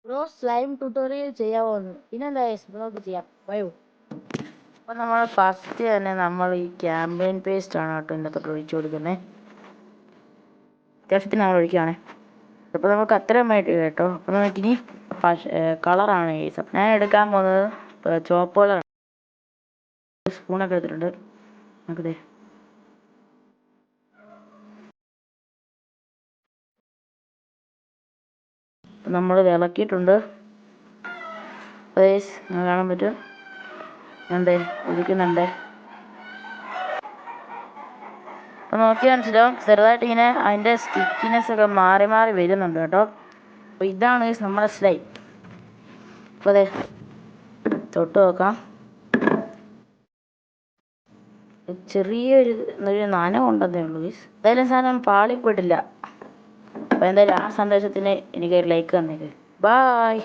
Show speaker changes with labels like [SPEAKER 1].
[SPEAKER 1] Bro slime tutorial ചെയ്യാമോന്ന്? പിന്നെന്താ ബ്രോക്ക് ചെയ്യാം. വയോ. അപ്പോൾ നമ്മൾ ഫസ്റ്റ് തന്നെ നമ്മൾ ഈ ക്യാമ്പയിൻ പേസ്റ്റ് ആണ് കേട്ടോ ഇതിനകത്തോട്ട് ഒഴിച്ചു കൊടുക്കുന്നത്. അത്യാവശ്യത്തിന് നമ്മൾ ഒഴിക്കുകയാണേ. അപ്പോൾ നമുക്ക് അത്രയും വേണ്ടി കേട്ടോ. അപ്പോൾ നമുക്കിനി കളറാണ് ഞാൻ എടുക്കാൻ പോകുന്നത് ചുവപ്പ് കളറാണ്. സ്പൂണൊക്കെ എടുത്തിട്ടുണ്ട്. നമുക്കിതേ നമ്മൾ വിളക്കിയിട്ടുണ്ട്. കാണാൻ പറ്റും എന്തേ ഒഴിക്കുന്നുണ്ട്. അപ്പോൾ നോക്കിയാൽ മനസ്സിലാവും ചെറുതായിട്ട് ഇങ്ങനെ അതിൻ്റെ സ്റ്റിക്കിനെസ് ഒക്കെ മാറി മാറി വരുന്നുണ്ട് കേട്ടോ. അപ്പോൾ ഇതാണ് നമ്മുടെ സ്ലൈം. അപ്പോൾ അതെ തൊട്ട് നോക്കാം. ചെറിയൊരു നനവുണ്ടെന്നേ ഉള്ളൂ. എന്തായാലും സാധനം പാളിപ്പെട്ടില്ല. അപ്പോൾ എന്തായാലും ആ സന്ദേശത്തിന് എനിക്കൊരു ലൈക്ക് തന്നേക്ക്. ബായ്.